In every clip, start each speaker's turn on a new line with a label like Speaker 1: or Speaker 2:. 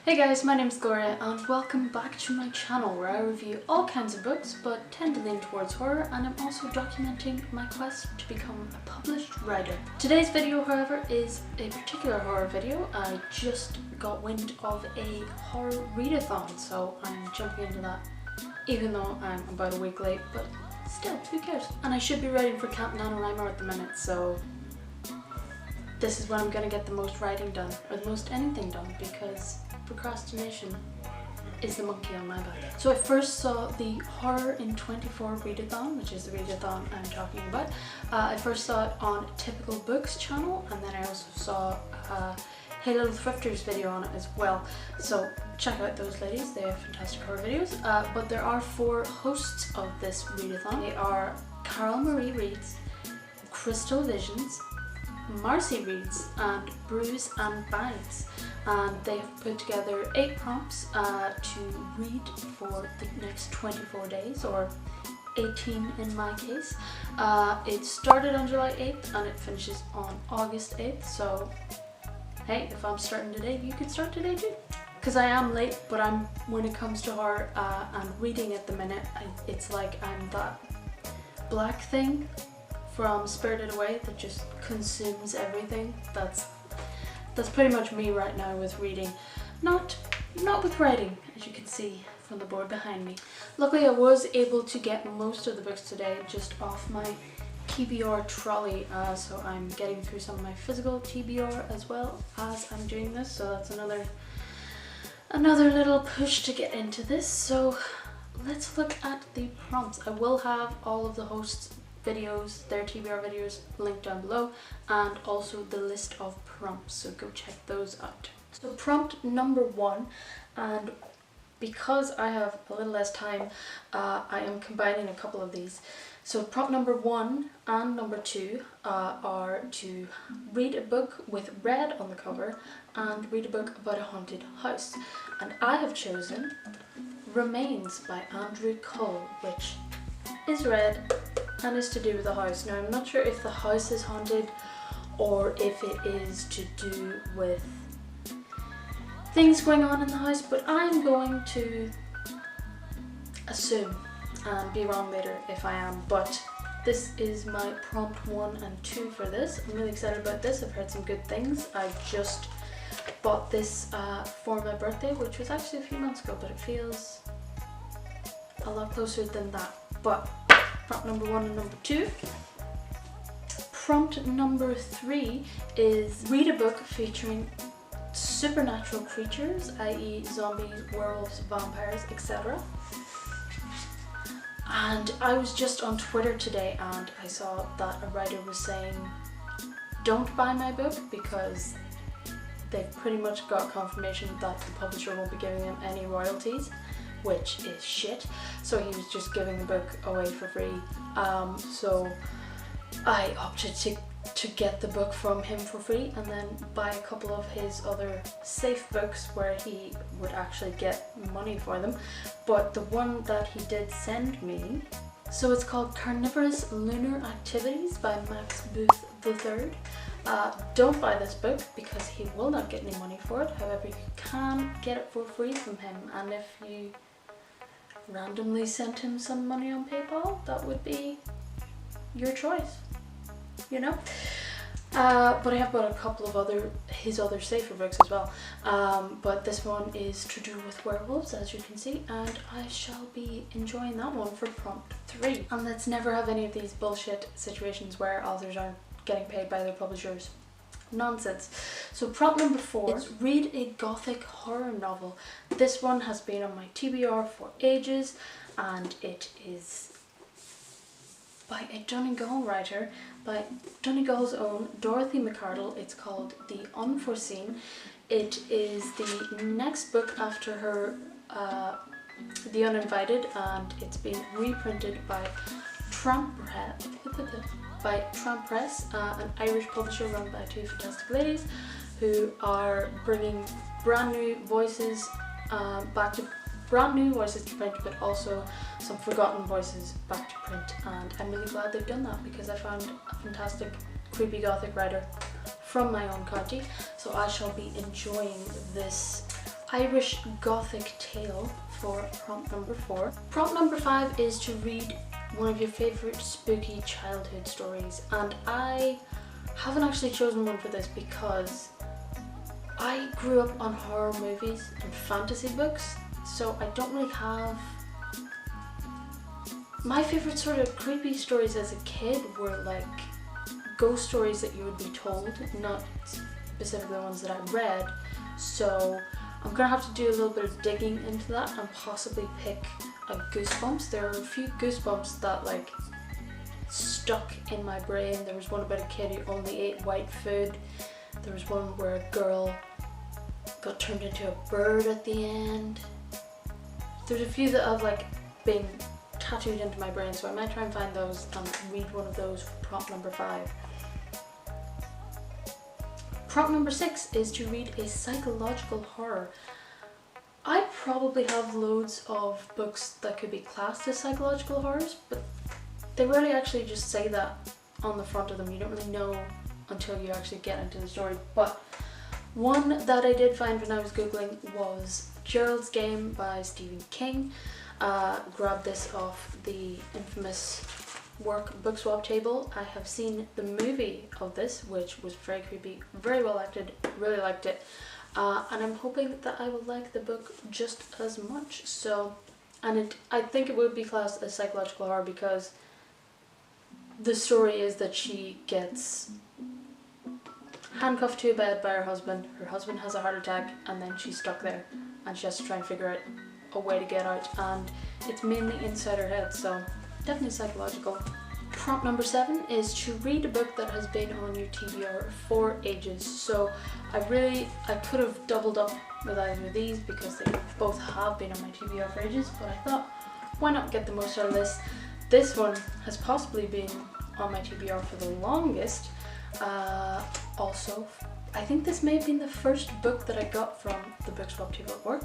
Speaker 1: Hey guys, my name is Gloria and welcome back to my channel where I review all kinds of books but tend to lean towards horror, and I'm also documenting my quest to become a published writer. Today's video, however, is a particular horror video. I just got wind of a horror readathon, so I'm jumping into that even though I'm about a week late, but still, who cares? And I should be writing for Camp NaNoWriMo at the minute, so this is when I'm going to get the most writing done, or the most anything done, because procrastination is the monkey on my back. So I first saw the Horror in 24 readathon, which is the readathon I'm talking about. I first saw it on Typical Books channel, and then I also saw Hey Little Thrifters video on it as well. So check out those ladies, they have fantastic horror videos. But there are 4 hosts of this readathon. They are Carol Marie Reads, Crystal Visions, Marcy Reads, and Brews and Bites, and they have put together 8 prompts to read for the next 24 days, or 18 in my case. It started on July 8th and it finishes on August 8th, so hey, if I'm starting today, you could start today too. Because I am late, but when it comes to horror and reading at the minute, it's like I'm that black thing from Spirited Away that just consumes everything. That's pretty much me right now with reading, not with writing, as you can see from the board behind me. Luckily I was able to get most of the books today just off my TBR trolley, so I'm getting through some of my physical TBR as well as I'm doing this, so that's another little push to get into this. So let's look at the prompts. I will have all of the hosts' videos, their TBR videos, linked down below, and also the list of prompts, so go check those out. So prompt number 1, and because I have a little less time, I am combining a couple of these. So prompt number 1 and number 2 are to read a book with red on the cover and read a book about a haunted house, and I have chosen Remains by Andrew Cull, which is red and is to do with the house. Now I'm not sure if the house is haunted or if it is to do with things going on in the house, but I'm going to assume and be wrong later if I am. But this is my prompt 1 and 2 for this. I'm really excited about this. I've heard some good things. I just bought this for my birthday, which was actually a few months ago, but it feels a lot closer than that. But prompt number 1 and number 2. Prompt number 3 is read a book featuring supernatural creatures, i.e. zombies, werewolves, vampires, etc. And I was just on Twitter today and I saw that a writer was saying don't buy my book because they've pretty much got confirmation that the publisher won't be giving them any royalties, which is shit. So he was just giving the book away for free. So I opted to get the book from him for free and then buy a couple of his other safe books where he would actually get money for them. But the one that he did send me, so it's called Carnivorous Lunar Activities by Max Booth III. Don't buy this book because he will not get any money for it. However, you can get it for free from him, and if you randomly sent him some money on PayPal, that would be your choice, you know. But I have bought a couple of his other safer books as well. But this one is to do with werewolves, as you can see, and I shall be enjoying that one for prompt 3. And let's never have any of these bullshit situations where authors aren't getting paid by their publishers. Nonsense. So prompt number 4 is read a gothic horror novel. This one has been on my TBR for ages, and it is by a Donegal writer, by Donegal's own Dorothy McArdle. It's called The Unforeseen. It is the next book after her The Uninvited, and it's been reprinted by Tramp Press, an Irish publisher run by 2 fantastic ladies who are bringing brand new voices to print, but also some forgotten voices back to print, and I'm really glad they've done that because I found a fantastic creepy gothic writer from my own county, so I shall be enjoying this Irish Gothic tale for prompt number 4. Prompt number 5 is to read one of your favourite spooky childhood stories, and I haven't actually chosen one for this because I grew up on horror movies and fantasy books, so I don't really have... My favourite sort of creepy stories as a kid were like ghost stories that you would be told, not specifically the ones that I read, so I'm gonna have to do a little bit of digging into that and possibly pick a Goosebumps. There are a few Goosebumps that like stuck in my brain. There was one about a kid who only ate white food. There was one where a girl got turned into a bird at the end. There's a few that have like been tattooed into my brain, so I might try and find those and read one of those for prompt number 5. Prompt number 6 is to read a psychological horror. I probably have loads of books that could be classed as psychological horrors, but they rarely actually just say that on the front of them. You don't really know until you actually get into the story. But one that I did find when I was googling was Gerald's Game by Stephen King. Grabbed this off the infamous work book swap table. I have seen the movie of this, which was very creepy, very well acted, really liked it, and I'm hoping that I will like the book just as much. So, and I think it would be classed as psychological horror because the story is that she gets handcuffed to a bed by her husband has a heart attack, and then she's stuck there and she has to try and figure out a way to get out, and it's mainly inside her head, so definitely psychological. Prompt number 7 is to read a book that has been on your TBR for ages. So I could have doubled up with either of these because they both have been on my TBR for ages, but I thought, why not get the most out of this? This one has possibly been on my TBR for the longest. Also, I think this may have been the first book that I got from the book swap table at work.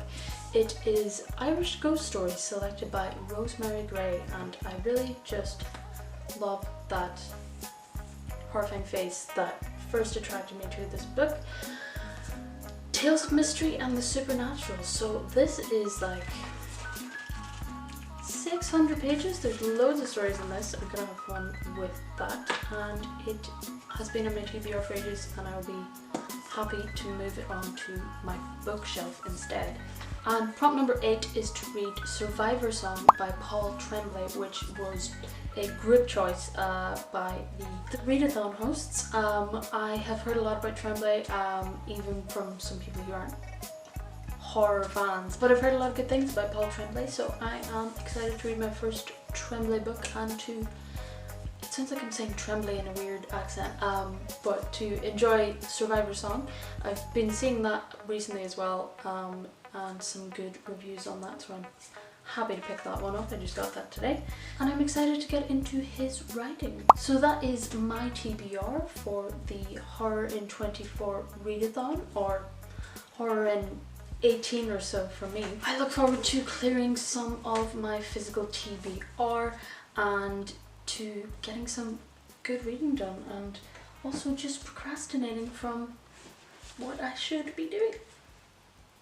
Speaker 1: It is Irish Ghost Stories, selected by Rosemary Gray, and I really just love that horrifying face that first attracted me to this book. Tales of mystery and the supernatural. So this is like 600 pages. There's loads of stories in this. I'm gonna have fun with that, and it has been on my TBR for ages, and I'll be happy to move it on to my bookshelf instead. And prompt number 8 is to read Survivor Song by Paul Tremblay, which was a group choice by the Readathon hosts. I have heard a lot about Tremblay, even from some people who aren't horror fans, but I've heard a lot of good things about Paul Tremblay, so I am excited to read my first Tremblay book and to, it sounds like I'm saying Tremblay in a weird accent, but to enjoy Survivor Song. I've been seeing that recently as well, and some good reviews on that, so I'm happy to pick that one up. I just got that today, and I'm excited to get into his writing. So that is my TBR for the Horror in 24 Readathon, or Horror in 18 or so for me. I look forward to clearing some of my physical TBR and to getting some good reading done, and also just procrastinating from what I should be doing.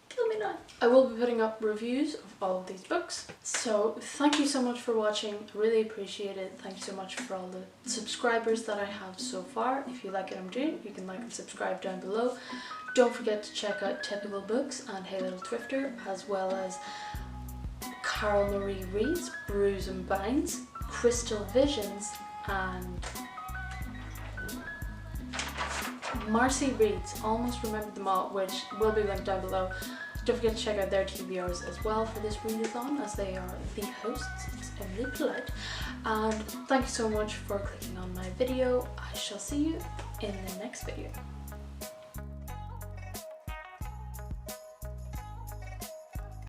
Speaker 1: Kill me now. I will be putting up reviews of all of these books, so thank you so much for watching. I really appreciate it. Thank you so much for all the subscribers that I have so far. If you like what I'm doing, you can like and subscribe down below. Don't forget to check out Typical Books and Hey Little Thrifter, as well as Carol Marie Reads, Brews and Binds, Crystal Visions, and Marcy Reads. Almost remembered them all, which will be linked down below. Don't forget to check out their TBRs as well for this readathon, as they are the hosts. It's really polite. And thank you so much for clicking on my video. I shall see you in the next video.